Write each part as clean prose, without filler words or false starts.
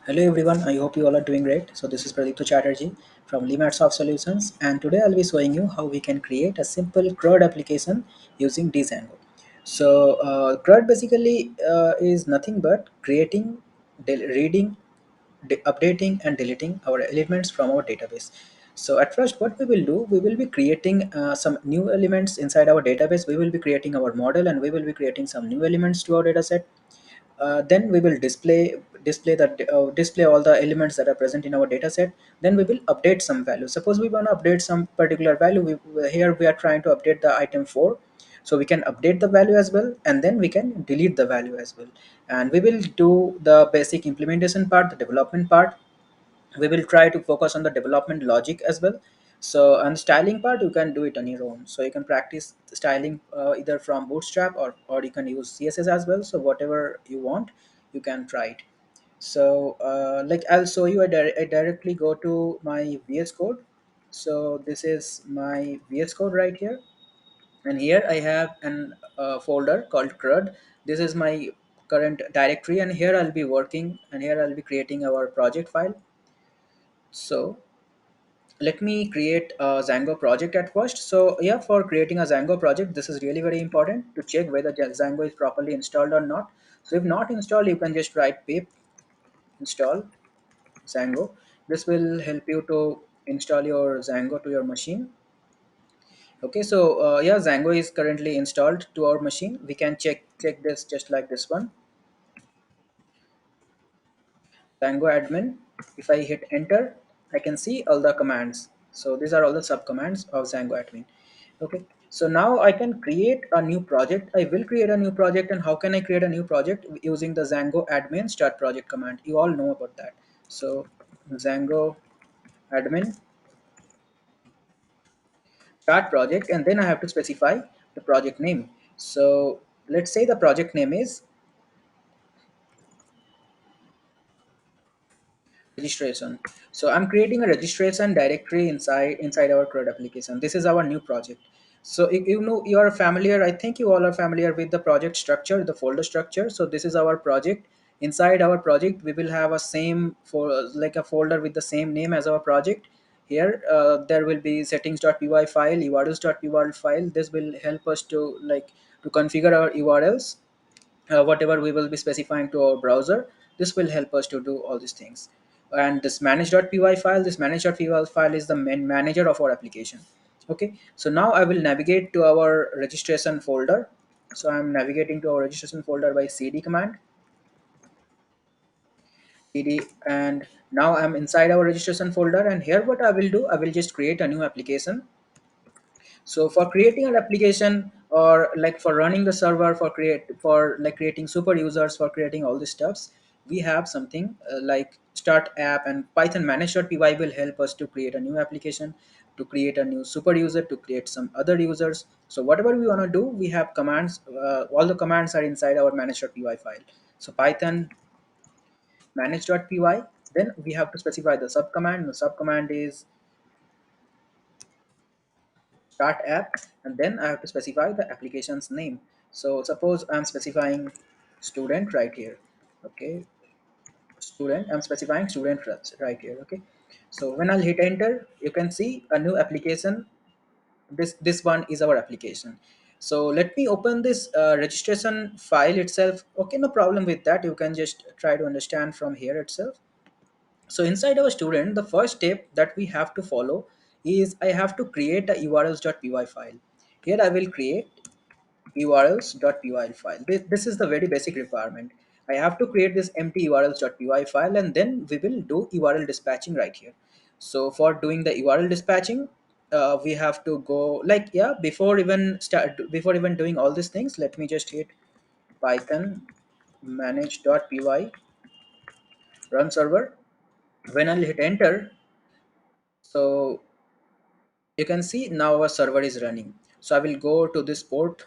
Hello everyone, I hope you all are doing great. So this is Pradipto Chatterjee from Soft Solutions, and today I'll be showing you how we can create a simple Crud application using D-Jango. So Crud basically is nothing but creating, reading, updating and deleting our elements from our database. So at first what we will do, we will be creating some new elements inside our database. We will be creating our model and we will be creating some new elements to our dataset. Then we will display all the elements that are present in our data set. Then we will update some value. Suppose we want to update some particular value. Here we are trying to update the item 4, so we can update the value as well, and then we can delete the value as well. And we will do the basic implementation part, the development part. We will try to focus on the development logic as well. So on the styling part, you can do it on your own. So you can practice styling either from bootstrap, or you can use css as well. So whatever you want, you can try it. So like I'll show you. I directly go to my VS Code. So this is my VS Code right here, and here I have an folder called Crud. This is my current directory, and here I'll be working, and here I'll be creating our project file. So let me create a Xango project at first. So yeah, for creating a Xango project, this is really very important to check whether Xango is properly installed or not. So if not installed, you can just write pip install Xango. This will help you to install your Xango to your machine. Okay, so yeah, Xango is currently installed to our machine. We can check this just like this one. Tango admin. If I hit enter, I can see all the commands. So these are all the sub commands of Xango admin. Okay. So now I can create a new project. I will create a new project. And how can I create a new project? Using the Xango admin start project command. You all know about that. So Xango admin start project, and then I have to specify the project name. So let's say the project name is registration. So I'm creating a registration directory inside our CRUD application. This is our new project. So if you know, you are familiar, I think you all are familiar with the project structure, the folder structure. So this is our project. Inside our project we will have a same for like a folder with the same name as our project. Here there will be settings.py file, urls.py file. This will help us to to configure our urls, whatever we will be specifying to our browser. This will help us to do all these things. And this manage.py file is the main manager of our application. Okay, so now I will navigate to our registration folder. So I'm navigating to our registration folder by cd command, cd, and now I'm inside our registration folder. And here what I will do, I will just create a new application. So for creating an application, or like for running the server, for like creating super users, for creating all these stuffs, we have something like start app, and python manage.py will help us to create a new application, to create a new super user, to create some other users. So whatever we want to do, we have commands. All the commands are inside our manage.py file. So python manage.py, then we have to specify the sub command. The sub command is start app, and then I have to specify the application's name. So suppose I'm specifying student right here. Okay, student, I'm specifying student right here. Okay, so when I'll hit enter, you can see a new application. This one is our application. So let me open this registration file itself. Okay, no problem with that. You can just try to understand from here itself. So inside our student, the first step that we have to follow is I have to create a urls.py file. Here I will create urls.py file. This is the very basic requirement. I have to create this empty urls.py file, and then we will do URL dispatching right here. So for doing the URL dispatching, we have to go like, yeah, before even doing all these things, let me just hit python manage.py run server. When I'll hit enter, so you can see now our server is running. So I will go to this port.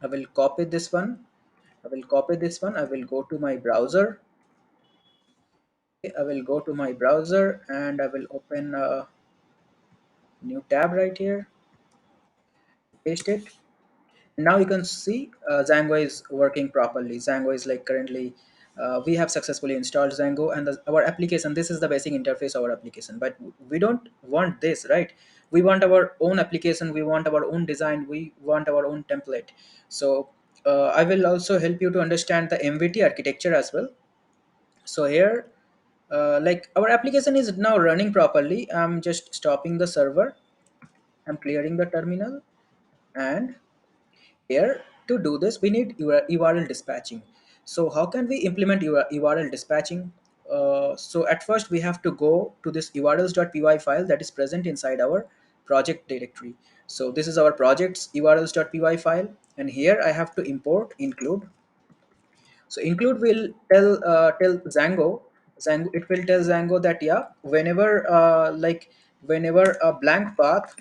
I will copy this one. I will go to my browser. Okay, I will go to my browser and I will open a new tab right here, paste it. Now you can see Xango is working properly. Xango is like currently we have successfully installed Xango and our application. This is the basic interface of our application, but we don't want this, right? We want our own application, we want our own design, we want our own template. So I will also help you to understand the MVT architecture as well. So here, like our application is now running properly. I'm just stopping the server, I'm clearing the terminal, and here, to do this, we need URL dispatching. So how can we implement URL dispatching? So at first we have to go to this urls.py file that is present inside our project directory. So this is our project's urls.py file, and here I have to import include. So include will tell Xango, it will tell Xango that yeah, whenever whenever a blank path,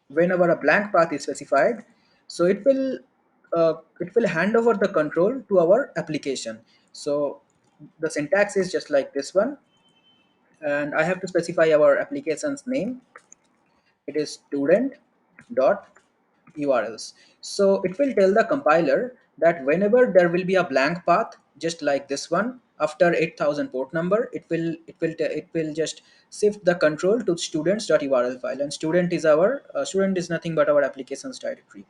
whenever a blank path is specified, so it will hand over the control to our application. So the syntax is just like this one, and I have to specify our application's name. It is student dot urls. So it will tell the compiler that whenever there will be a blank path just like this one after 8000 port number, it will just shift the control to students.url file, and student is our student is nothing but our applications directory.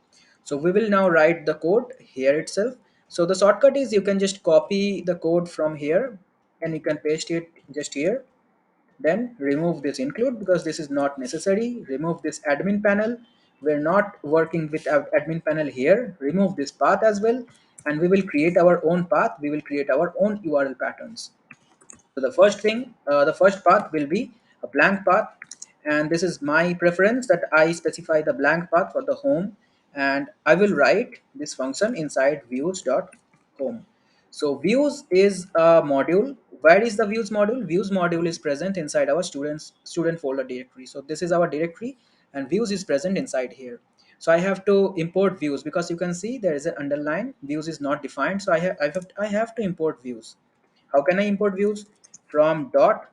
So we will now write the code here itself. So the shortcut is you can just copy the code from here and you can paste it just here. Then remove this include because this is not necessary. Remove this admin panel. We're not working with admin panel here. Remove this path as well. And we will create our own path. We will create our own URL patterns. So the first thing, the first path will be a blank path, and this is my preference that I specify the blank path for the home, and I will write this function inside views.home. So views is a module. Where is the views module? Views module is present inside our student folder directory. So this is our directory, and views is present inside here. So I have to import views because you can see there is an underline. Views is not defined, so I have to import views. How can I import views? From dot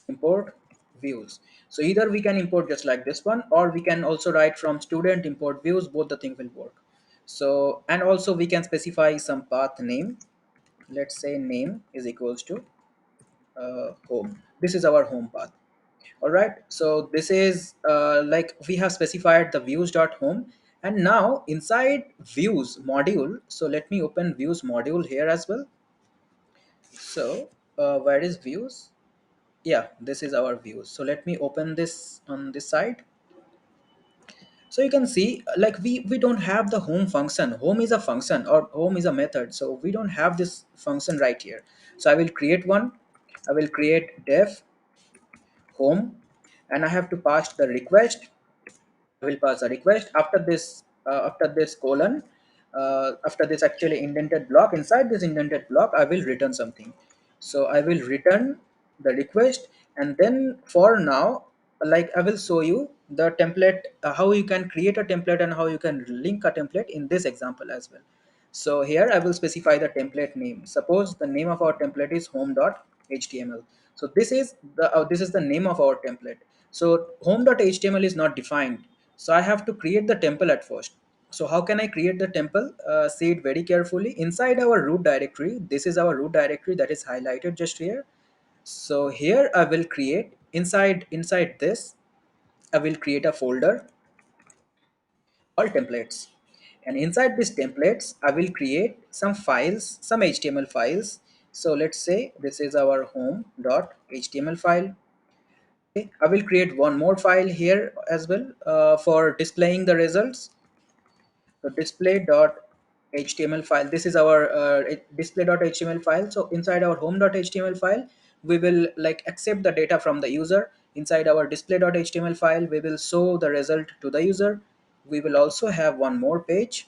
import views. So either we can import just like this one, or we can also write from student import views. Both the thing will work. So and also we can specify some path name. Let's say name is equals to home. This is our home path. All right. So this is like we have specified the views.home, and now inside views module. So let me open views module here as well. So where is views? Yeah, this is our views. So let me open this on this side. So you can see like we don't have the home function. Home is a function or home is a method, so we don't have this function right here. So I will create one. I will create def home, and I have to pass the request. I will pass a request after this colon, after this actually indented block. Inside this indented block I will return something. So I will return the request, and then for now, like I will show you the template, how you can create a template and how you can link a template in this example as well. So here I will specify the template name. Suppose the name of our template is home.html. So this is the name of our template. So home.html is not defined. So I have to create the temple at first. So how can I create the temple? See it very carefully. Inside our root directory, this is our root directory that is highlighted just here. So here I will create inside this, I will create a folder all templates, and inside these templates I will create some files, some HTML files. So let's say this is our home.html file. Okay, I will create one more file here as well for displaying the results. So display.html file, this is our display.html file. So inside our home.html file we will like accept the data from the user. Inside our display.html file we will show the result to the user. We will also have one more page,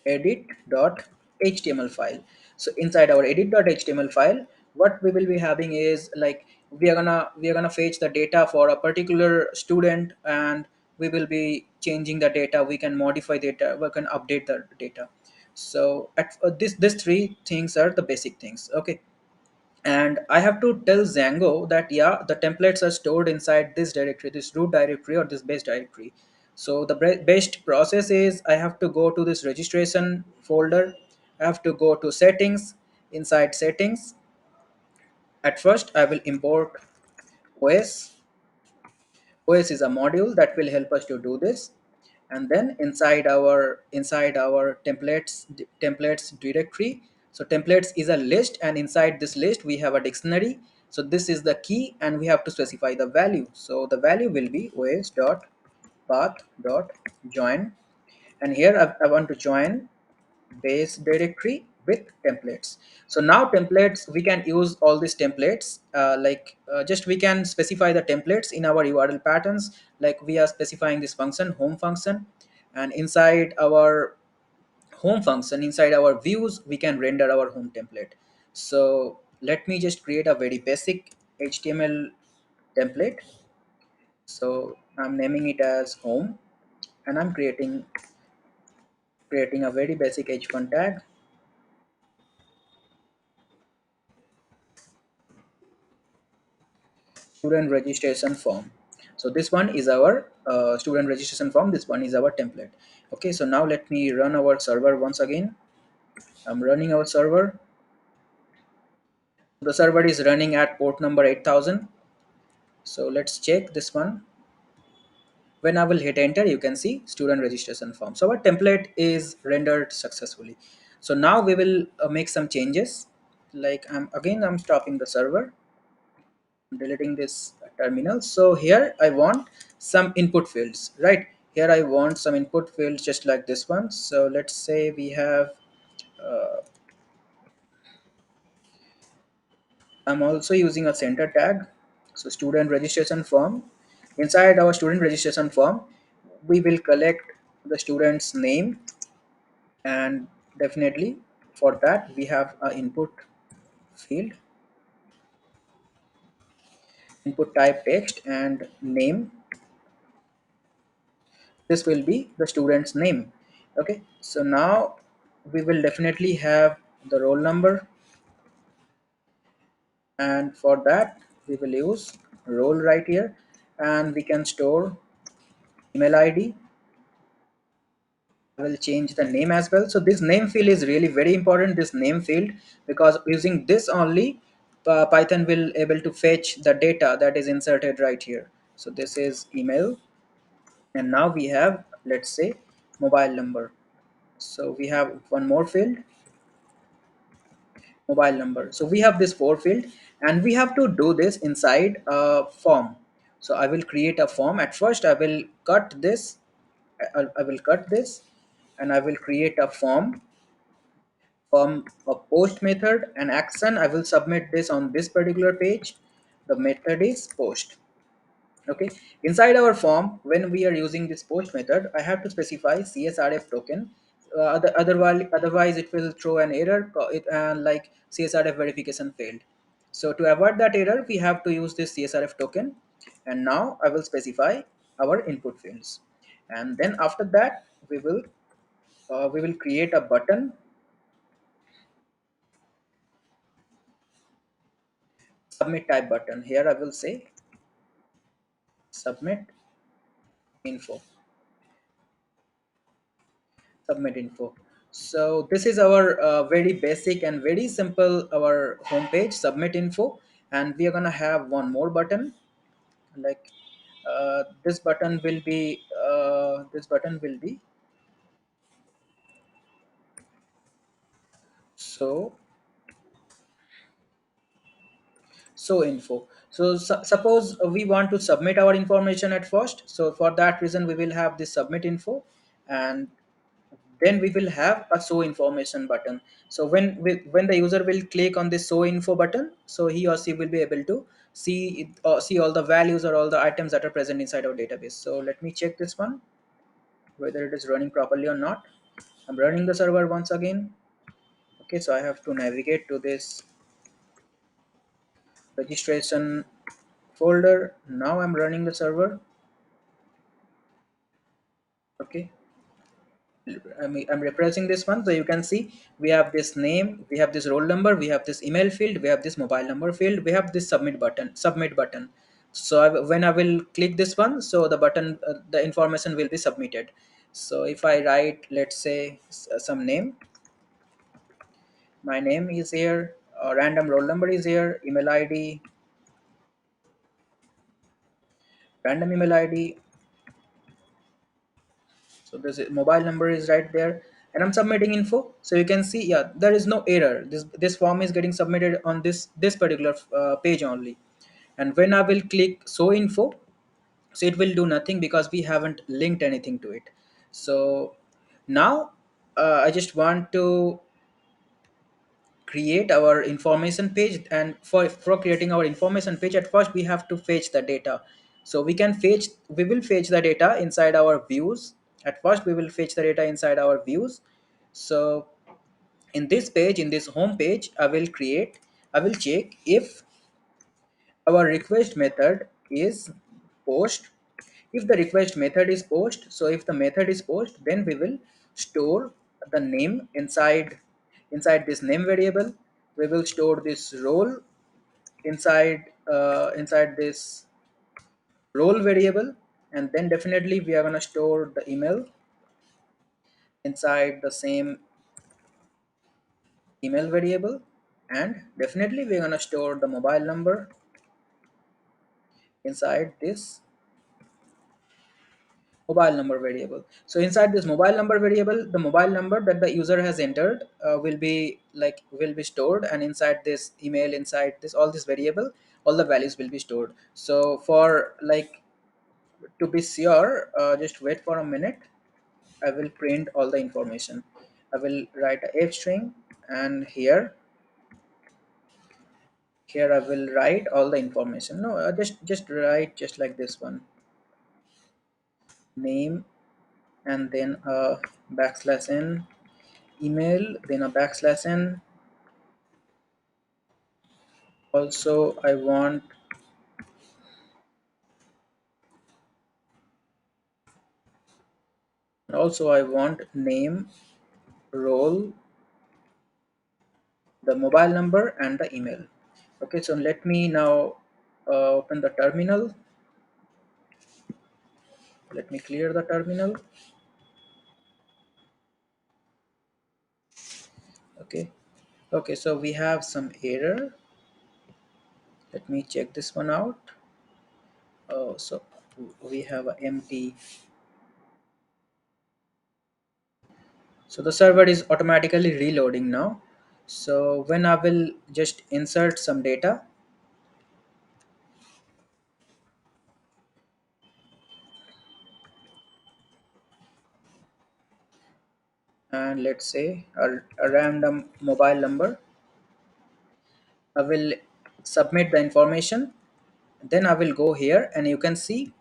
edit.html file. So inside our edit.html file, what we will be having is like we are gonna fetch the data for a particular student, and we will be changing the data. We can modify data, we can update the data. So this three things are the basic things. Okay, and I have to tell Xango that yeah, the templates are stored inside this directory, this root directory or this base directory. So the best process is I have to go to this registration folder. I have to go to settings. Inside settings, at first I will import OS. OS is a module that will help us to do this. And then inside our templates directory. So templates is a list, and inside this list we have a dictionary. So this is the key, and we have to specify the value. So the value will be os dot path dot join, and here I want to join base directory with templates. So now templates, we can use all these templates, just we can specify the templates in our url patterns, like we are specifying this function, home function, and inside our home function, inside our views, we can render our home template. So let me just create a very basic html template. So I'm naming it as home, and I'm creating a very basic h1 tag. Student registration form. So this one is our student registration form, this one is our template. Okay, so now let me run our server once again. I'm running our server. The server is running at port number 8000. So let's check this one. When I will hit enter, you can see student registration form. So our template is rendered successfully. So now we will make some changes. Like I'm stopping the server, deleting this terminal. So here I want some input fields, right? Here I want some input fields just like this one. So let's say we have uh, I'm also using a center tag. So student registration form, inside our student registration form we will collect the student's name, and definitely for that we have a input field, input type text and name. This will be the student's name. Okay, so now we will definitely have the roll number, and for that we will use roll right here, and we can store email id. I will change the name as well. So this name field is really very important, this name field, because using this only python will able to fetch the data that is inserted right here. So this is email, and now we have, let's say, mobile number. So we have one more field, mobile number. So we have this for field, and we have to do this inside a form. So I will create a form. At first I will cut this, I will cut this, and I will create a form from a post method and action. I will submit this on this particular page. The method is post. Okay, inside our form, when we are using this post method, I have to specify csrf token. Otherwise it will throw an error, like csrf verification failed. So to avoid that error, we have to use this csrf token. And now I will specify our input fields, and then after that we will create a button, submit type button. Here I will say submit info, submit info. So this is our very basic and very simple our homepage, submit info. And we are gonna have one more button, like this button will be so info. So suppose we want to submit our information at first, so for that reason we will have this submit info, and then we will have a show information button. So when the user will click on this show info button, so he or she will be able to see all the values or all the items that are present inside our database. So let me check this one, whether it is running properly or not. I'm running the server once again. Okay, so I have to navigate to this registration folder. Now I'm running the server. Okay, I'm repressing this one, so you can see we have this name, we have this roll number, we have this email field, we have this mobile number field, we have this submit button. So when I will click this one, so the button, the information will be submitted. So if I write, let's say some name, my name is here, random roll number is here, email id, random email id. So this mobile number is right there, and I'm submitting info. So you can see, yeah, there is no error. This form is getting submitted on this particular page only. And when I will click show info, so it will do nothing because we haven't linked anything to it. So now I just want to create our information page, and for creating our information page, at first we have to fetch the data. So we will fetch the data inside our views. At first we will fetch the data inside our views. So in this page, in this home page, I will check if our request method is post. If the request method is post, so if the method is post, then we will store the name inside this name variable. We will store this role inside this role variable, and then definitely we are going to store the email inside the same email variable, and definitely we're going to store the mobile number inside this mobile number variable. So inside this mobile number variable, the mobile number that the user has entered will be stored, and inside this email, inside this all this variable, all the values will be stored. So for like to be sure, just wait for a minute. I will print all the information. I will write a f string, and here I will write all the information. No, just write just like this one, name, and then a backslash n, email, then a backslash n. Also I want name, role, the mobile number, and the email. Okay, so let me now open the terminal. Let me clear the terminal. Okay, okay, so we have some error. Let me check this one out. Oh, so we have a empty. So the server is automatically reloading now. So when I will just insert some data, and let's say a random mobile number, I will submit the information. Then I will go here, and you can see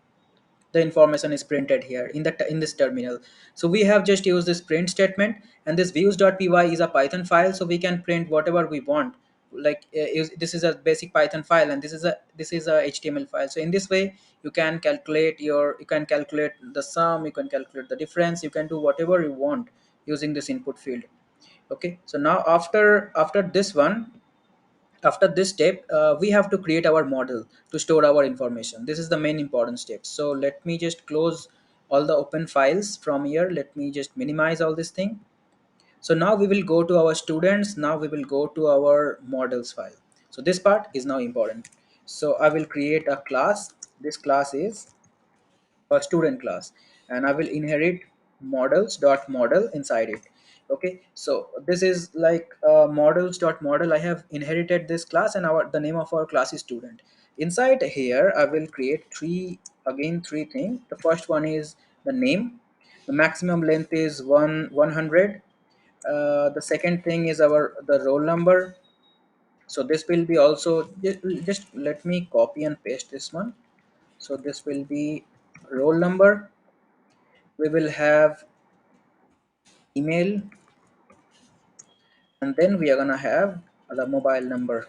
the information is printed here in this terminal. So we have just used this print statement, and this views.py is a Python file, so we can print whatever we want. Like this is a basic Python file, and this is a HTML file. So in this way, you can calculate the sum, you can calculate the difference, you can do whatever you want using this input field. Okay, so now after this one, after this step, we have to create our model to store our information. This is the main important step. So let me just close all the open files from here. Let me just minimize all this thing. So now we will go to our students. Now we will go to our models file. So this part is now important. So I will create a class. This class is a student class, and I will inherit models dot model inside it. Okay, so this is like models dot model. I have inherited this class, and the name of our class is student. Inside here I will create three things. The first one is the name. The maximum length is 100. The second thing is the roll number. So this will be also, just let me copy and paste this one. So this will be roll number. We will have email, and then we are gonna have the mobile number.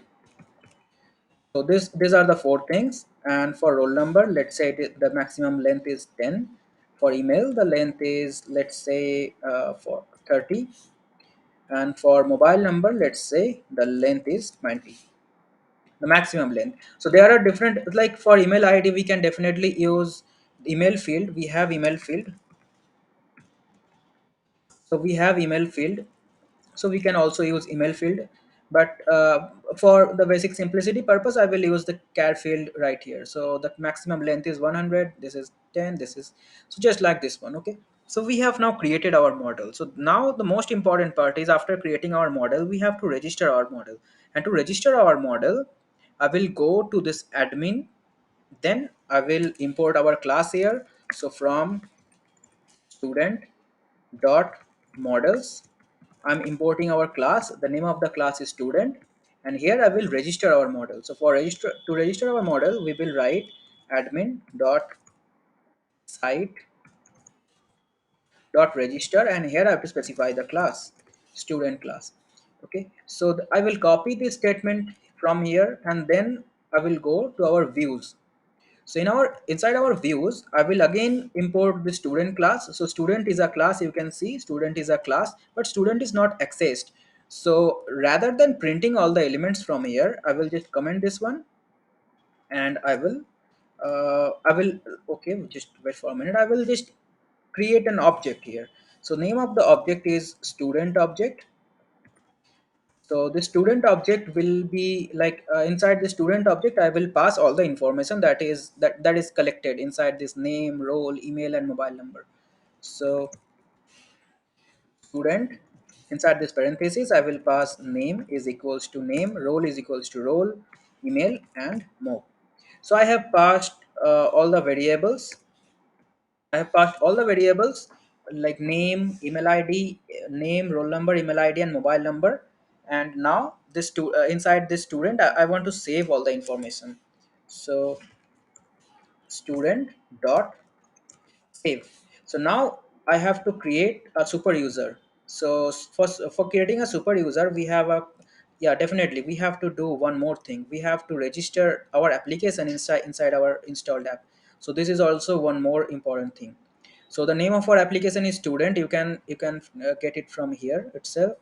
So these are the four things. And for roll number, let's say the maximum length is 10. For email, the length is, let's say, for 30. And for mobile number, let's say the length is 20. the maximum length. So there are different, like for email ID we can definitely use email field. We have email field. So we have email field, so we can also use email field. But for the basic simplicity purpose, I will use the char field right here. So the maximum length is 100, this is 10, this is, so just like this one. Okay, so we have now created our model. So now the most important part is, after creating our model, we have to register our model. And to register our model, I will go to this admin, then I will import our class here. So from student dot models, I'm importing our class. The name of the class is student, and here I will register our model. So for register, to register our model, we will write admin dot site dot register, and here I have to specify the class, student class. Okay, so I will copy this statement from here, and then I will go to our views. So in our, inside our views, I will again import the student class. So student is a class, you can see student is a class, but student is not accessed. So rather than printing all the elements from here, I will just comment this one, and I will, okay, just wait for a minute. I will just create an object here. So name of the object is student object. So the student object will be like, inside the student object, I will pass all the information that is collected inside this name, role, email, and mobile number. So student, inside this parenthesis, I will pass name is equals to name, role is equals to role, email, and more. So I have passed all the variables. I have passed all the variables like name, email ID, name, roll number, email ID, and mobile number. And now this inside this student, I want to save all the information. So student dot save. So now I have to create a super user. So for creating a super user, we have a, yeah, definitely we have to do one more thing. We have to register our application inside our installed app. So this is also one more important thing. So the name of our application is student. You can get it from here itself.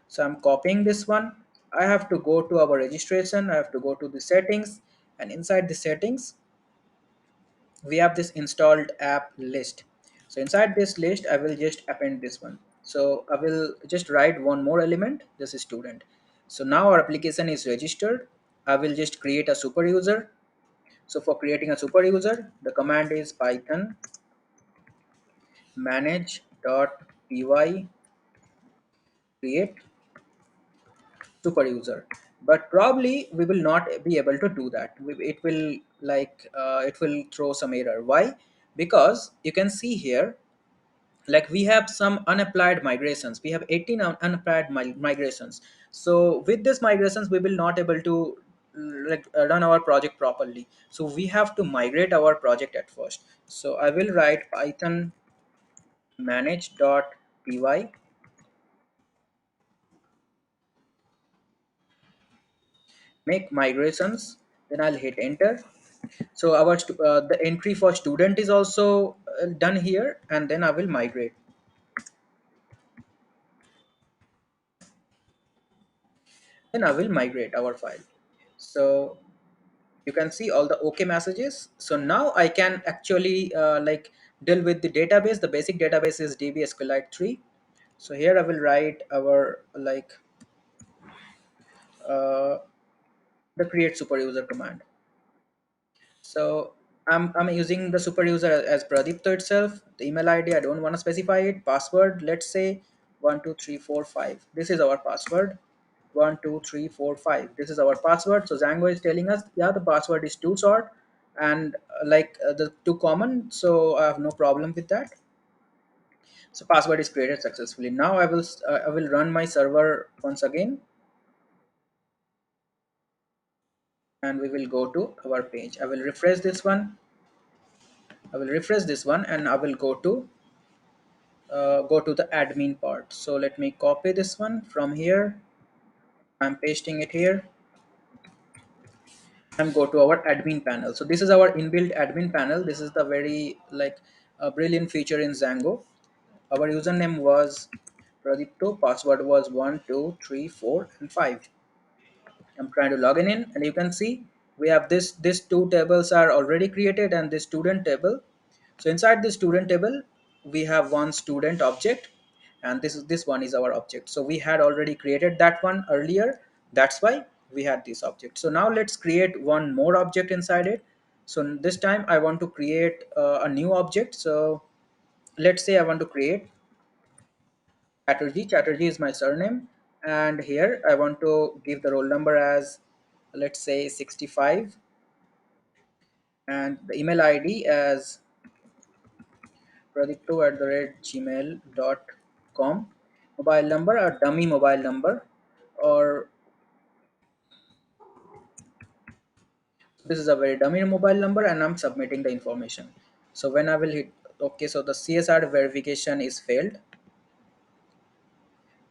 So I'm copying this one. I have to go to our registration. I have to go to the settings, and inside the settings we have this installed app list. So inside this list, I will just append this one. So I will just write one more element. This is student. So now our application is registered. I will just create a super user. So for creating a super user, the command is python manage.py create super user. But probably we will not be able to do that. It will like, it will throw some error. Why? Because you can see here, like we have some unapplied migrations. We have 18 unapplied migrations. So with this migrations, we will not able to like run our project properly. So we have to migrate our project at first. So I will write python manage.py make migrations, then I'll hit enter. So our the entry for student is also done here, and then I will migrate. Then I will migrate our file. So you can see all the okay messages. So now I can actually like deal with the database. The basic database is db sqlite 3. So here I will write our like uh, the create super user command. So I'm using the super user as Pradipta itself. The email ID I don't want to specify it. Password, let's say 12345. This is our password. 12345. This is our password. So Xango is telling us, yeah, the password is too short and the too common. So I have no problem with that. So password is created successfully. Now I will run my server once again, and we will go to our page. I will refresh this one. I will refresh this one, and I will go to the admin part. So let me copy this one from here. I'm pasting it here, and go to our admin panel. So this is our inbuilt admin panel. This is the very like brilliant feature in Xango. Our username was Pradipto, password was 1 2 3 4 and 5. I'm trying to log in, and you can see we have this two tables are already created, and this student table. So inside the student table, we have one student object, and this one is our object. So we had already created that one earlier. That's why we had this object. So now let's create one more object inside it. So this time I want to create a new object. So let's say I want to create Chatterjee. Chatterjee is my surname, and here I want to give the roll number as, let's say, 65, and the email ID as pradipto@gmail.com. Mobile number, a dummy mobile number, or this is a very dummy mobile number, and I'm submitting the information. So when I will hit okay, so the CSR verification is failed.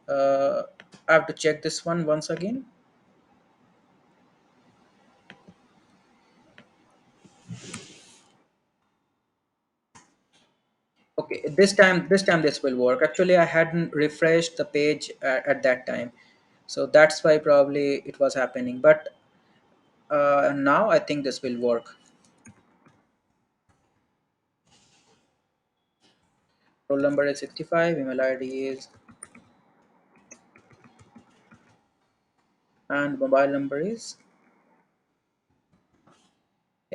I have to check this one once again. Okay, this time this will work. Actually, I hadn't refreshed the page at that time, so that's why probably it was happening. But now I think this will work. Roll number is 65, email ID is, and mobile number is.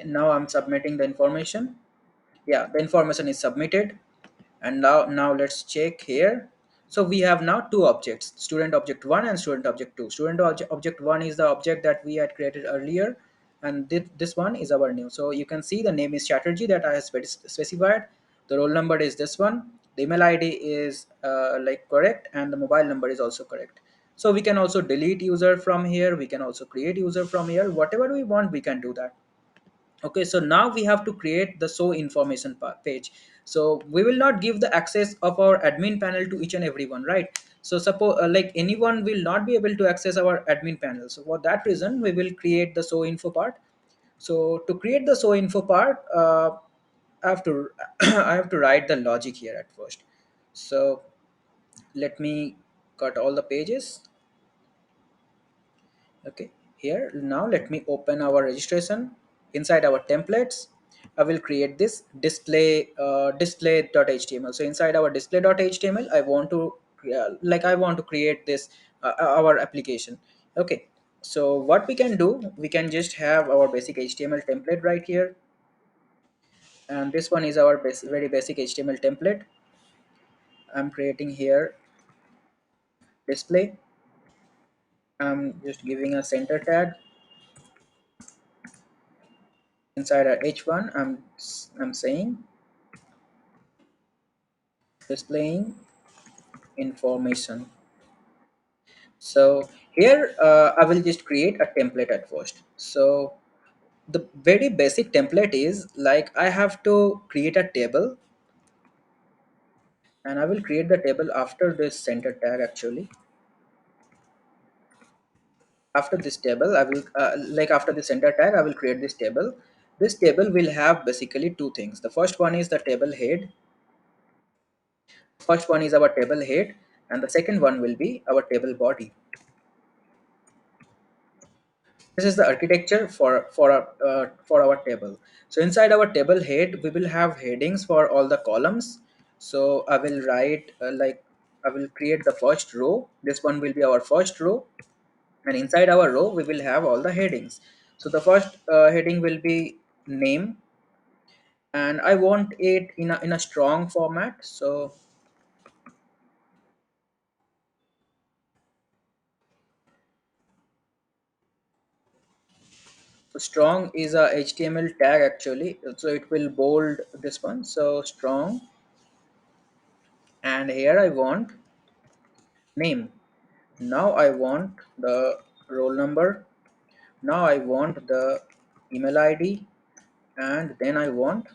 Now I'm submitting the information. Yeah, the information is submitted, and now let's check here. So we have now two objects, student object 1 and student object 2. Object 1 is the object that we had created earlier, and this one is our new. So you can see the name is Chatterjee that I have specified. The roll number is this one, the email ID is like correct, and the mobile number is also correct. So we can also delete user from here, we can also create user from here, whatever we want we can do that. Okay, so now we have to create the show information page. So we will not give the access of our admin panel to each and everyone, right? So suppose like anyone will not be able to access our admin panel. So for that reason we will create the show info part. So to create the show info part, I have to I have to write the logic here at first. So let me cut all the pages. Okay, here now let me open our registration. Inside our templates, I will create this display.html. So inside our display.html, I want to I want to create this our application. Okay, so what we can do, we can just have our basic HTML template right here, and this one is our very basic HTML template. I'm creating here display. I'm just giving a center tag. Inside our h1, I'm saying displaying information. So here I will just create a template at first. So the very basic template is like I have to create a table, and I will create the table after this center tag. Actually, after this table I will after the center tag I will create this table. This table will have basically two things. The first one is the table head. First one is our table head, and the second one will be our table body. This is the architecture for our table. So inside our table head we will have headings for all the columns. So I will write I will create the first row. This one will be our first row, and inside our row we will have all the headings. So the first heading will be name, and I want it in a strong format. So strong is a HTML tag actually, so it will bold this one. So strong, and here I want name. Now I want the roll number. Now I want the email ID, and then I want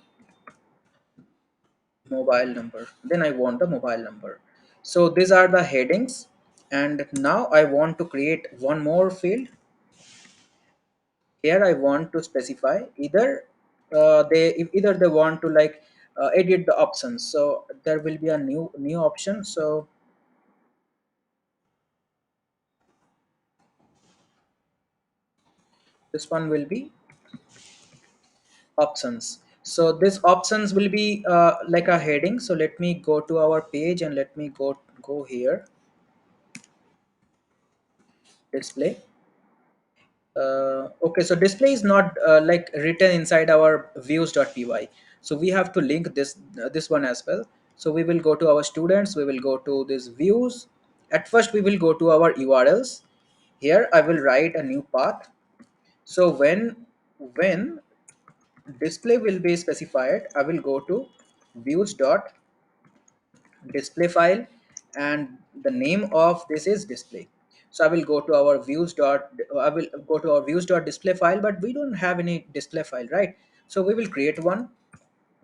mobile number. Then I want the mobile number. So these are the headings, and now I want to create one more field. Here I want to specify either either they want to edit the options. So there will be a new option. So This one will be options. So this options will be like a heading. So let me go to our page and let me go here, display. Okay, so display is not like written inside our views.py. So we have to link this one as well. So we will go to our students, we will go to this views. At first we will go to our URLs. Here I will write a new path. So when display will be specified, I will go to views dot display file, and the name of this is display. So I will go to our views dot I will go to our views dot display file, but we don't have any display file, right? So we will create one.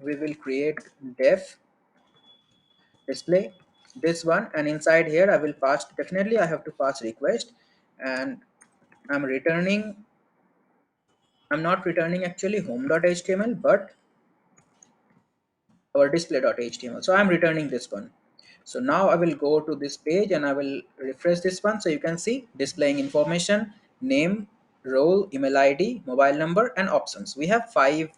We will create def display, this one, and inside here I will pass, definitely I have to pass request, and I'm returning, I'm not returning actually home.html, but our display.html. So I'm returning this one. So now I will go to this page and I will refresh this one. So you can see displaying information, name, role, email ID, mobile number, and options. We have five,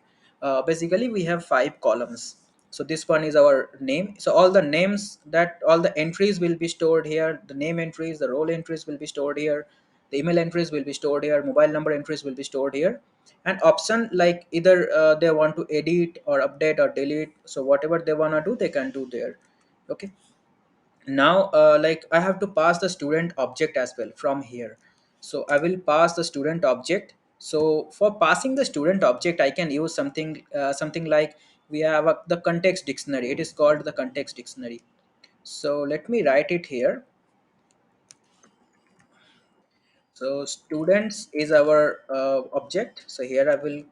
basically we have five columns. So this one is our name. So all the names, that all the entries will be stored here. The name entries, the role entries will be stored here. The email entries will be stored here. Mobile number entries will be stored here. And option, like either they want to edit or update or delete. So whatever they want to do, they can do there. Okay. Now like I have to pass the student object as well from here. So I will pass the student object. So for passing the student object, I can use something like we have the context dictionary. It is called the context dictionary. So let me write it here. So students is our object. So here I will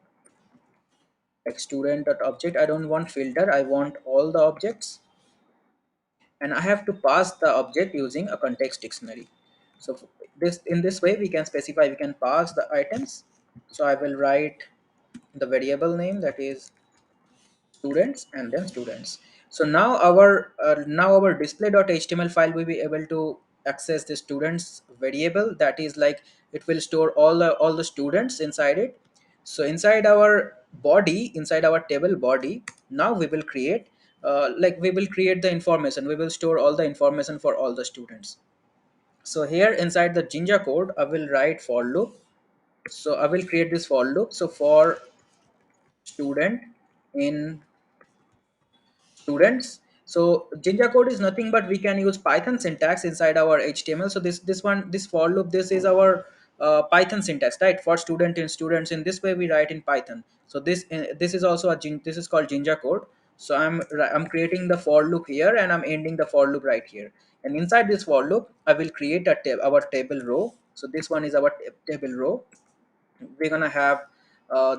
like student dot object. I don't want filter, I want all the objects, and I have to pass the object using a context dictionary. So this, in this way we can specify, we can pass the items. So I will write the variable name, that is students, and then students. So now our display.html file will be able to access the students variable, that is like it will store all the students inside it. So inside our body, inside our table body, now we will create like we will create the information, we will store all the information for all the students. So here inside the Jinja code I will write for loop. So I will create this for loop. So for student in students. So Jinja code is nothing but we can use Python syntax inside our HTML. So this one, this for loop, this is our Python syntax, right? For student in students, in this way we write in Python. So this is also this is called Jinja code. So I'm creating the for loop here, and I'm ending the for loop right here. And inside this for loop, I will create a our table row. So this one is our table row. We're gonna have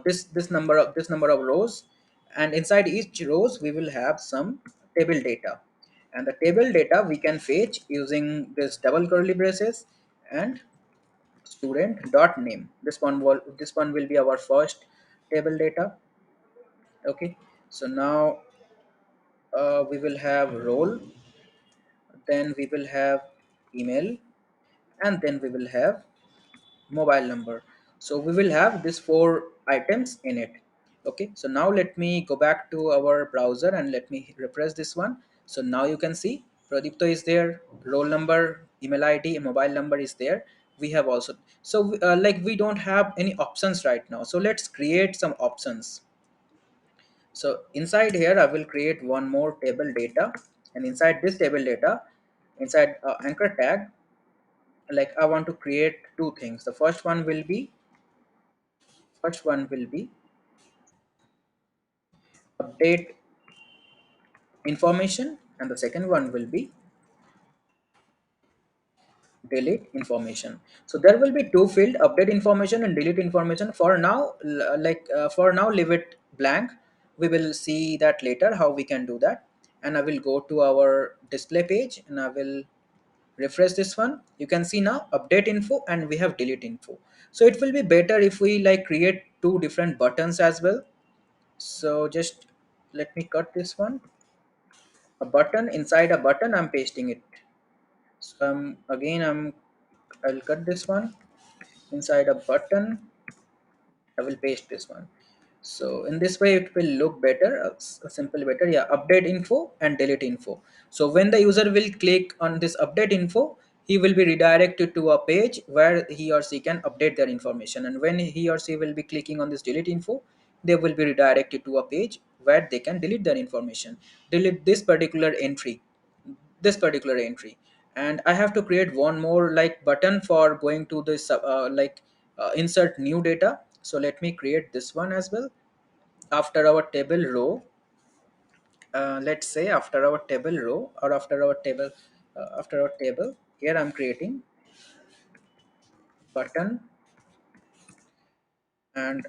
this number of rows, and inside each rows we will have some table data, and the table data we can fetch using this double curly braces and student dot name. This one will be our first table data. Okay. So now we will have role, then we will have email, and then we will have mobile number. So we will have these four items in it. Okay, so now let me go back to our browser and let me refresh this one. So now you can see Pradipto is there, roll number, email ID, mobile number is there. We have also, so like we don't have any options right now, so let's create some options. So inside here I will create one more table data, and inside this table data, inside anchor tag, like I want to create two things. The first one will be update information, and the second one will be delete information. So there will be two field, update information and delete information. For now, for now leave it blank. We will see that later how we can do that. And I will go to our display page and I will refresh this one. You can see now update info and we have delete info. So it will be better if we like create two different buttons as well. So just let me cut this one. A button, inside a button I'm pasting it. So again I'll cut this one. Inside a button I will paste this one. So in this way it will look better, simple better. Yeah, update info and delete info. So when the user will click on this update info, he will be redirected to a page where he or she can update their information, and when he or she will be clicking on this delete info, they will be redirected to a page where they can delete their information, delete this particular entry. And I have to create one more like button for going to this insert new data. So let me create this one as well. After our table row, let's say after our table row, or after our table, here I'm creating button, and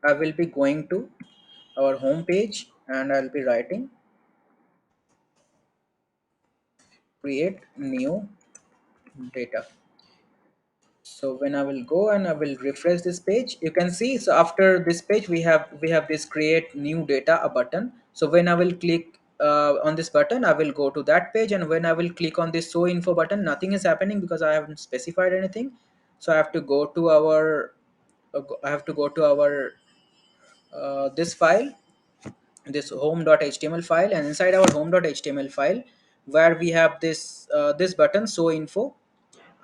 I will be going to our home page, and I'll be writing create new data. So when I will go and I will refresh this page, you can see, so after this page we have this create new data a button. So when I will click on this button, I will go to that page, and when I will click on this show info button, nothing is happening because I haven't specified anything. So I have to go to our this file, this home.html file, and inside our home.html file, where we have this button show info,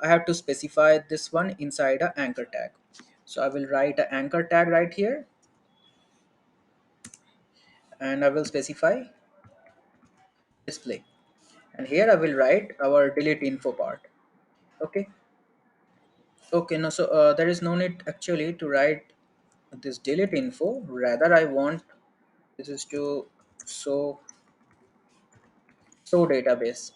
I have to specify this one inside a anchor tag. So I will write an anchor tag right here, and I will specify display, and here I will write our delete info part. Okay. Okay, no, so there is no need actually to write this delete info. Rather, I want this is to show database.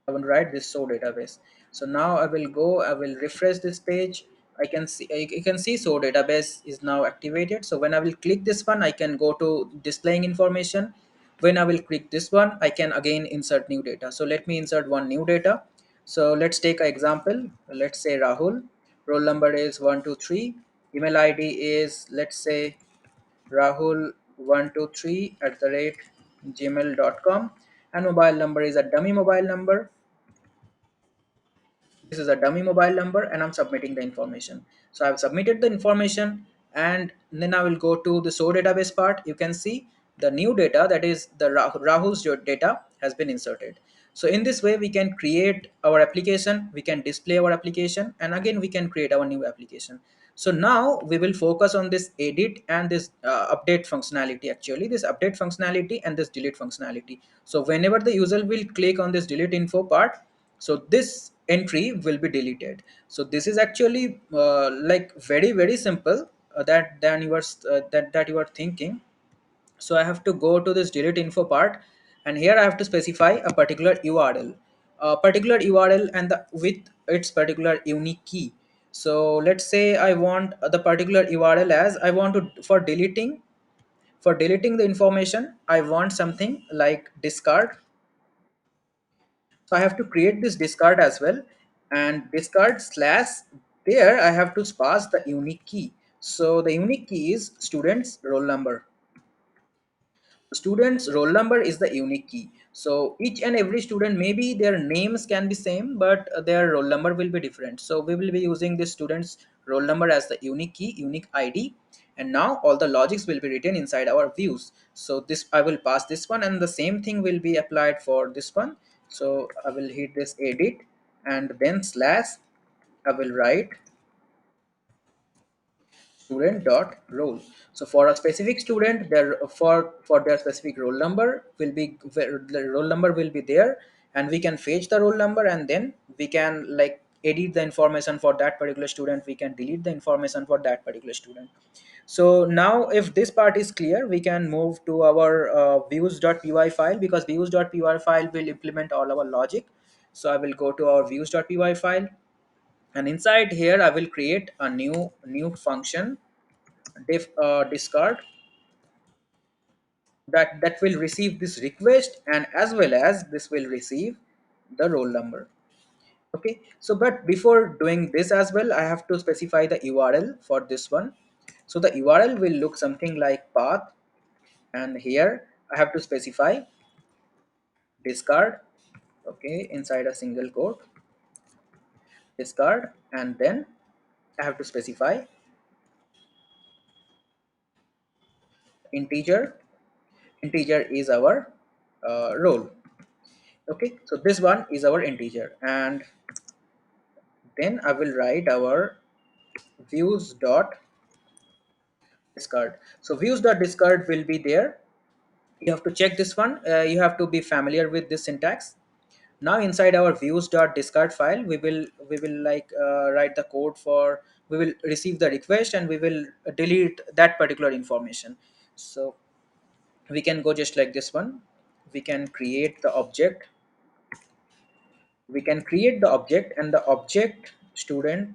I will write this show database. So now I will go, I will refresh this page. I can see, you can see show database is now activated. So when I will click this one, I can go to displaying information. When I will click this one, I can again insert new data. So let me insert one new data. So let's take an example. Let's say Rahul, roll number is 123, email ID is, let's say, rahul123 at the rate gmail.com, and mobile number is a dummy mobile number. This is a dummy mobile number, and I'm submitting the information. So I've submitted the information, and then I will go to the show database part. You can see the new data, that is the Rahul's data, has been inserted. So in this way we can create our application, we can display our application, and again we can create our new application. So now we will focus on this edit and this update functionality, actually this update functionality and this delete functionality. So whenever the user will click on this delete info part, so this entry will be deleted. So this is actually like very simple, that than you are that you are thinking. So I have to go to this delete info part, and here I have to specify a particular URL, and with its particular unique key. So let's say I want the particular URL as I want to, for deleting the information, I want something like discard. So I have to create this discard as well, and discard slash, there I have to pass the unique key. So the unique key is student's roll number. Student's roll number is the unique key. So each and every student, maybe their names can be same, but their roll number will be different. So we will be using this student's roll number as the unique key, unique ID. And now all the logics will be written inside our views. So this, I will pass this one, and the same thing will be applied for this one. So I will hit this edit, and then slash, I will write student dot roll. So for a specific student, their for their specific roll number will be, the roll number will be there, and we can fetch the roll number, and then we can like edit the information for that particular student, we can delete the information for that particular student. So now if this part is clear, we can move to our views.py file, because views.py file will implement all our logic. So I will go to our views.py file, and inside here I will create a new function, discard, that will receive this request, and as well as this will receive the roll number. Okay, so but before doing this as well, I have to specify the URL for this one. So the URL will look something like path, and here I have to specify discard. Okay, inside a single quote, discard, and then I have to specify integer. Integer is our role. Okay, so this one is our integer, and then I will write our views dot discard. So views dot discard will be there. You have to check this one. You have to be familiar with this syntax. Now inside our views dot discard file, we will like write the code for, we will receive the request and we will delete that particular information. So we can go just like this one. We can create the object. We can create the object, and the object student,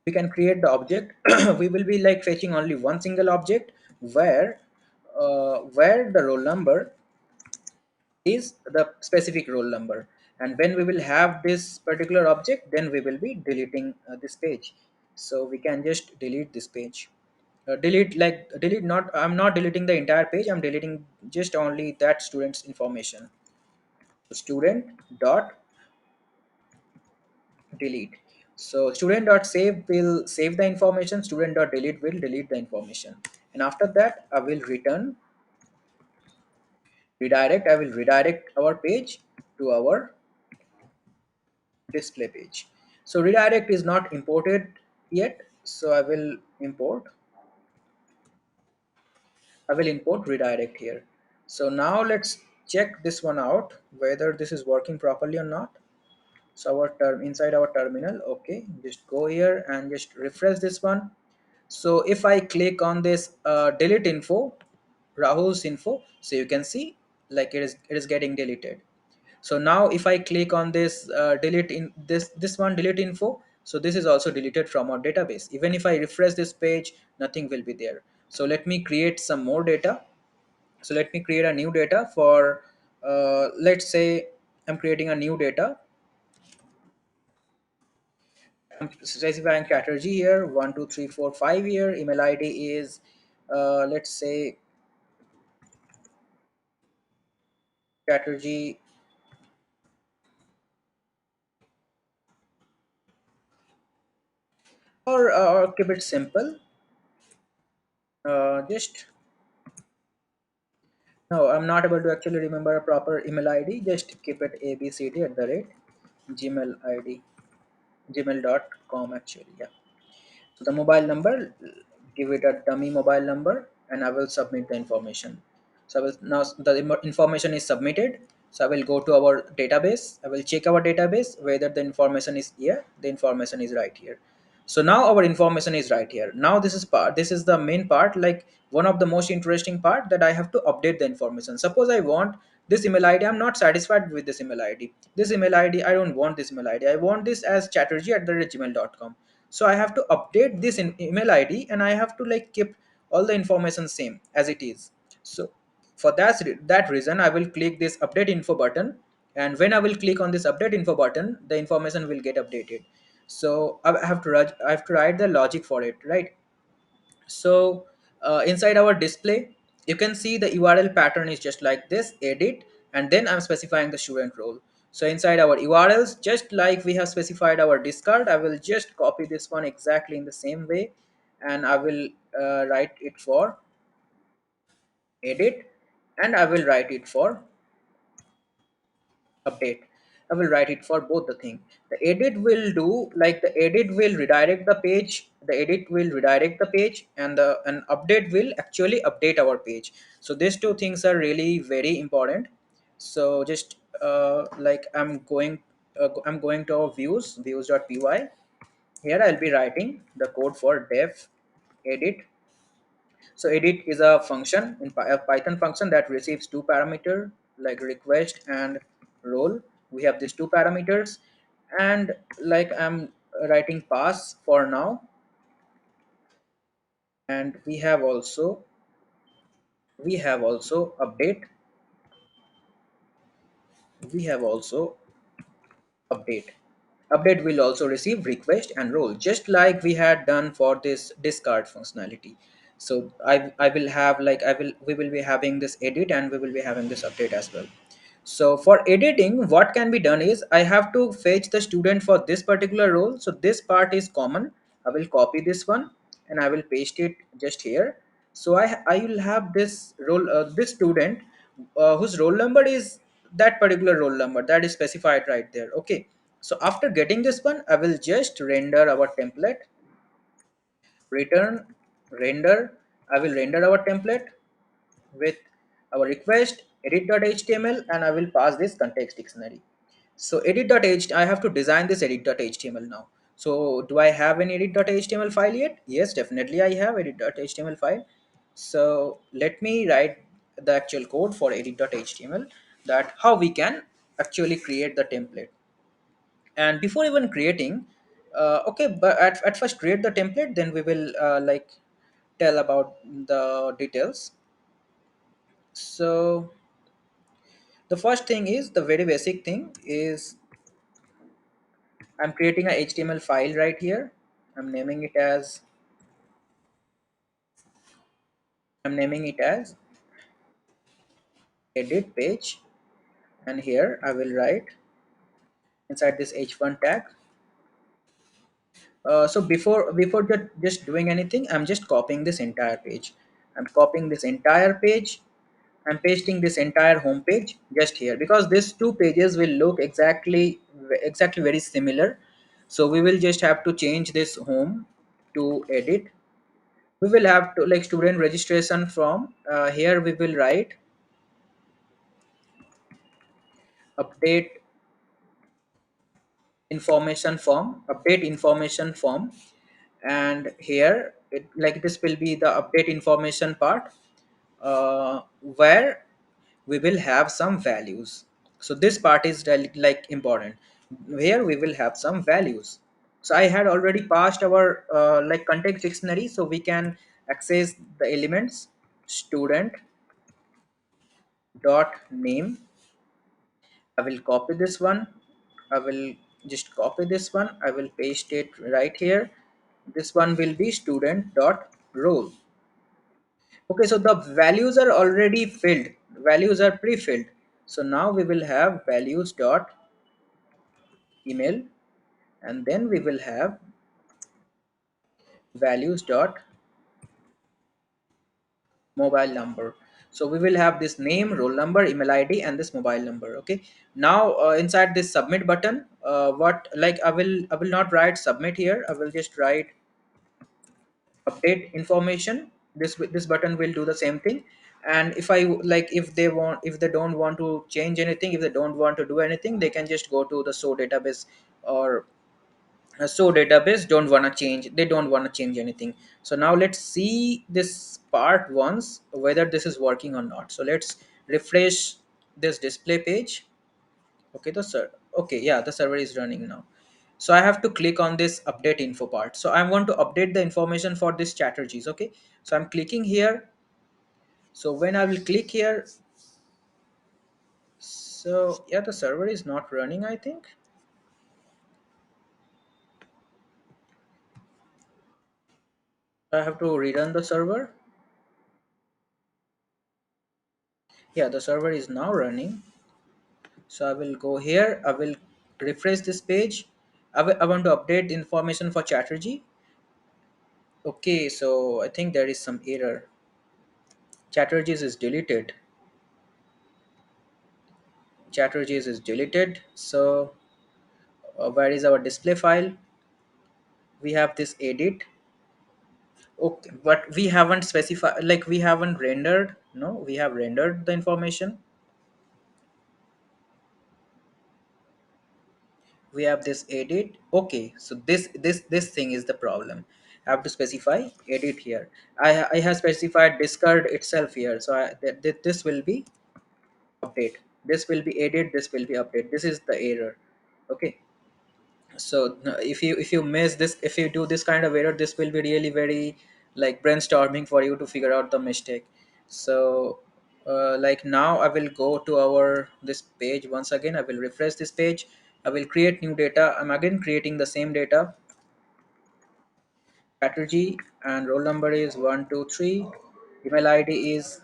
we can create the object. We will be like fetching only one single object where the roll number is the specific roll number, and when we will have this particular object, then we will be deleting this page. So we can just delete this page. Delete, not, I'm not deleting the entire page, I'm deleting just only that student's information. Student dot delete. So student dot save will save the information, student dot delete will delete the information, and after that I will return redirect. I will redirect our page to our display page. So redirect is not imported yet, so I will import redirect here. So now let's check this one out whether this is working properly or not. So our term inside our terminal, okay, just go here and just refresh this one. So if I click on this delete info, Rahul's info, so you can see like it is getting deleted. So now if I click on this delete in this one delete info, so this is also deleted from our database. Even if I refresh this page, nothing will be there. So let me create some more data. So let me create a new data for let's say I'm creating a new data. I'm specifying Chatterjee here, 12345 here. Email ID is let's say Chatterjee, or keep it simple. Just No, I'm not able to actually remember a proper email ID. Just keep it abcd at the rate gmail id gmail.com actually. Yeah. So the mobile number, give it a dummy mobile number, and I will submit the information. So I will now the information is submitted. So I will go to our database. I will check our database whether the information is here. The information is right here. So now our information is right here. Now this is the main part, like one of the most interesting part, that I have to update the information. Suppose I want this email ID, I'm not satisfied with this email ID. This email ID, I don't want this email ID. I want this as chatterjee at the gmail.com. So I have to update this email id, and I have to like keep all the information same as it is. So for that reason, I will click this update info button, and when I will click on this update info button, the information will get updated. So I have to write the logic for it, right? So inside our display, you can see the URL pattern is just like this: edit, and then I'm specifying the student role. So inside our URLs, just like we have specified our discard, I will just copy this one exactly in the same way, and I will write it for edit, and I will write it for update. I will write it for both the thing. The edit will do like the edit will redirect the page, the edit will redirect the page, and the an update will actually update our page. So these two things are really very important. So just like I'm going to our views.py. Here I'll be writing the code for def edit. So edit is a function in a Python function that receives two parameter like request and role. We have these two parameters, and like I'm writing pass for now, and we have also update. We have also update. Update will also receive request and role, just like we had done for this discard functionality. So I will have like I will we will be having this edit, and we will be having this update as well. So for editing, what can be done is I have to fetch the student for this particular role. So this part is common. I will copy this one, and I will paste it just here. So I will have this this student whose roll number is that particular roll number that is specified right there. Okay, so after getting this one, I will just render our template, return render. I will render our template with our request edit.html, and I will pass this context dictionary. So edit.html, I have to design this edit.html now. So do I have an edit.html file yet? Yes, definitely I have edit.html file. So let me write the actual code for edit.html, that how we can actually create the template. And before even creating, okay, but at first create the template, then we will tell about the details. So the first thing is, the very basic thing is, I'm creating a HTML file right here. I'm naming it as I'm naming it as edit page, and here I will write inside this h1 tag. So before just doing anything, I'm just copying this entire page. I'm copying this entire page. I'm pasting this entire home page just here, because these two pages will look exactly very similar. So we will just have to change this home to edit. We will have to, like, student registration form. Here we will write update update information form. And here like this will be the update information part, where we will have some values. So this part is like important. Here we will have some values. So I had already passed our like context dictionary, so we can access the elements. Student dot name. I will copy this one. I will just copy this one. I will paste it right here. This one will be student dot role. Okay, so the values are already filled. Values are pre-filled. So now we will have values dot email, and then we will have values dot mobile number. So we will have this name, roll number, email ID, and this mobile number. Okay, now inside this submit button, what like I will not write submit here. I will just write update information. This button will do the same thing. And if I like, if they don't want to change anything, if they don't want to do anything, they can just go to the so database, or so database don't want to change anything. So now let's see this part once, whether this is working or not. So let's refresh this display page. Okay, okay, yeah, the server is running now. So I have to click on this update info part. So I want to update the information for this Chatterjees. Okay, so I'm clicking here. So when I will click here, so yeah, the server is not running, I think. I have to rerun the server. Yeah, the server is now running. So I will go here. I will refresh this page. I want to update the information for Chatterjee. Okay, so I think there is some error. Chatterjees is deleted. Chatterjees is deleted. So where is our display file? We have this edit. Okay, but we haven't specified, like we haven't rendered. No, we have rendered the information. We have this edit. Okay, so this thing is the problem. I have to specify edit here. I have specified discard itself here. So this will be update, this will be edit, this will be update. This is the error. Okay, so if you miss this, if you do this kind of error, this will be really very like brainstorming for you to figure out the mistake. So like now I will go to our this page once again. I will refresh this page. I will create new data. I'm again creating the same data, strategy, and roll number is 123, email ID is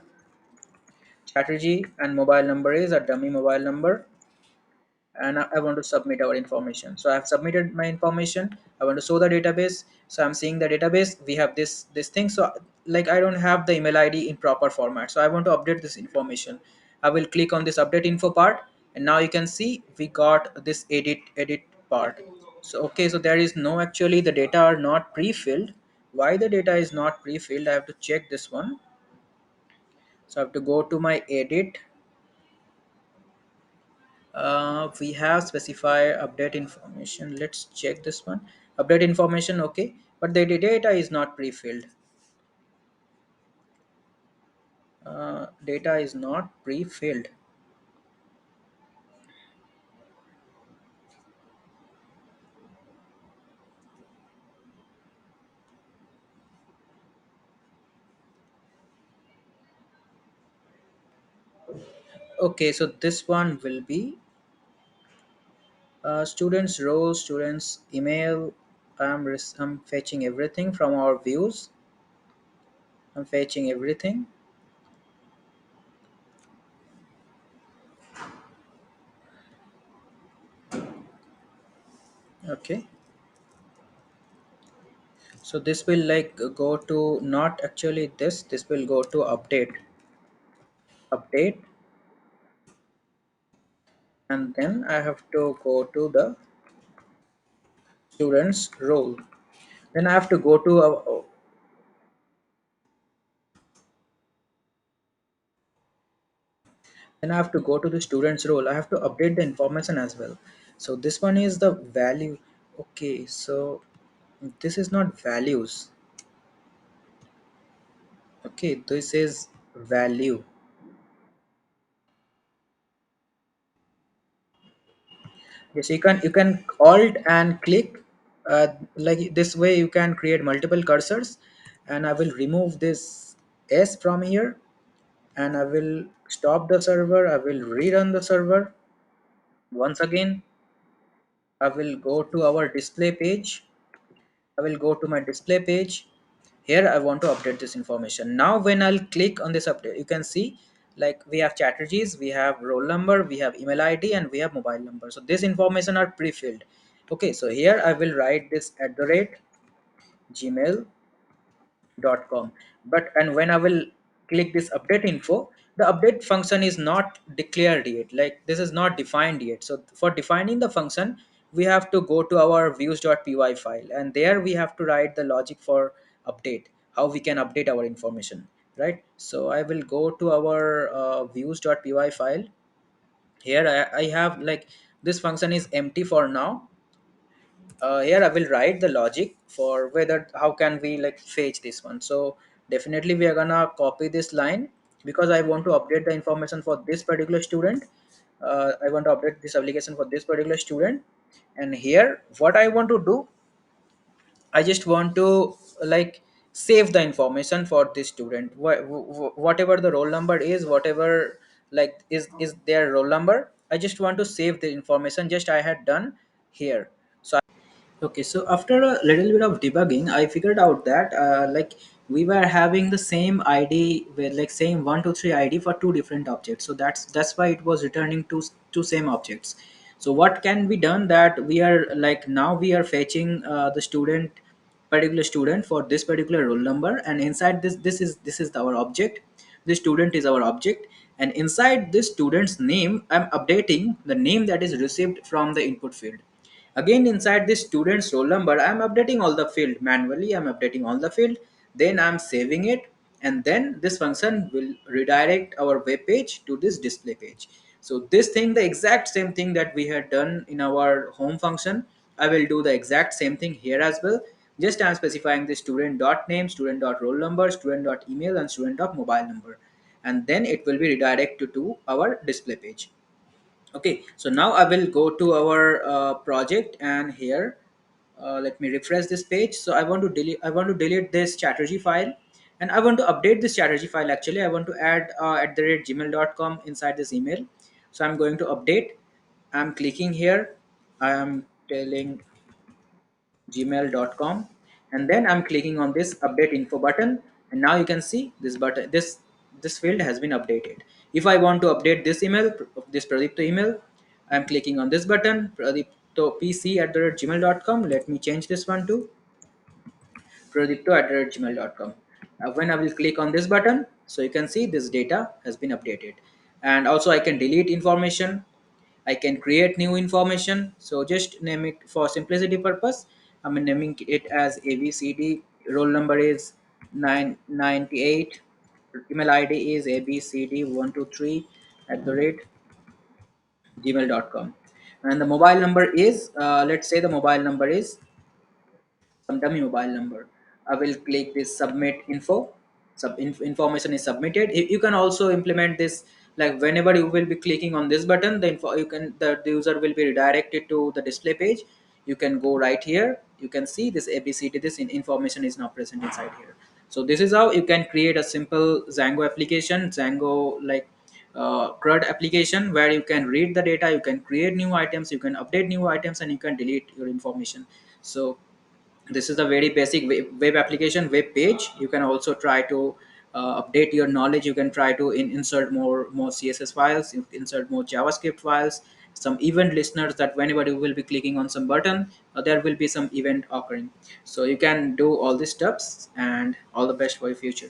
strategy, and mobile number is a dummy mobile number. And I want to submit our information. So I have submitted my information. I want to show the database. So I'm seeing the database, we have this thing. So like I don't have the email ID in proper format, so I want to update this information. I will click on this update info part, and now you can see we got this edit part. So okay, so there is no, actually the data are not pre-filled. Why the data is not pre-filled, I have to check this one. So I have to go to my edit. We have specified update information. Let's check this one. Update information, okay, but the data is not pre-filled. Data is not pre-filled. Okay, so this one will be students role, students email. I'm fetching everything from our views. I'm fetching everything. Okay, so this will like go to, not actually this will go to update, and then I have to go to the students role. Then I have to go to then I have to go to the students role. I have to update the information as well. So this one is the value. Okay, so this is not values. Okay, this is value. Yes, you can alt and click, like this way you can create multiple cursors. And I will remove this s from here, and I will stop the server. I will rerun the server once again. I will go to our display page. I will go to my display page. Here I want to update this information. Now when I'll click on this update, you can see like we have Chatterjee's, we have roll number, we have email ID, and we have mobile number. So this information are pre-filled. Okay, so here I will write this at the rate gmail.com. But and when I will click this update info, the update function is not declared yet, like this is not defined yet. So for defining the function, we have to go to our views.py file, and there we have to write the logic for update, how we can update our information, right? So I will go to our views.py file. Here I have like this function is empty for now. Here I will write the logic for whether how can we like fetch this one. So definitely we are gonna copy this line, because I want to update the information for this particular student. I want to update this application for this particular student. And here what I want to do, I just want to like save the information for this student. Whatever the roll number is, whatever like is their roll number, I just want to save the information just I had done here. So okay, so after a little bit of debugging, I figured out that like we were having the same ID with like same 123 ID for two different objects. So that's why it was returning two same objects. So what can be done, that we are like now we are fetching the student, particular student for this particular roll number, and inside this is our object. This student is our object, and inside this student's name, I'm updating the name that is received from the input field. Again, inside this student's roll number, I'm updating all the field manually. I'm updating all the field. Then I'm saving it. And then this function will redirect our web page to this display page. So this thing, the exact same thing that we had done in our home function, I will do the exact same thing here as well. Just I'm specifying the student dot name, student dot roll number, student dot email, and student dot mobile number. And then it will be redirected to our display page. Okay, so now I will go to our project, and here let me refresh this page. So I want to delete this Chatterjee file, and I want to update this Chatterjee file. Actually, I want to add at the rate gmail.com inside this email. So I'm going to update. I'm clicking here. I am telling gmail.com, and then I'm clicking on this update info button, and now you can see this button, this field has been updated. If I want to update this email, this Pradeep to email, I'm clicking on this button, Pradeep pc@gmail.com. Let me change this one to predicto@gmail.com. When I will click on this button, so you can see this data has been updated. And also I can delete information, I can create new information. So just name it for simplicity purpose. I'm naming it as ABCD. Roll number is 998. Email ID is abcd123 at the rate gmail.com. And the mobile number is, let's say the mobile number is some dummy mobile number. I will click this submit info. Information is submitted. You can also implement this, like whenever you will be clicking on this button, the info you can the user will be redirected to the display page. You can go right here. You can see this ABCD. This information is now present inside here. So this is how you can create a simple Xango application, Xango like CRUD application, where you can read the data, you can create new items, you can update new items, and you can delete your information. So this is a very basic web application, web page. You can also try to update your knowledge. You can try to insert more css files, insert more javascript files, some event listeners, that whenever you will be clicking on some button, there will be some event occurring. So you can do all these steps, and all the best for your future.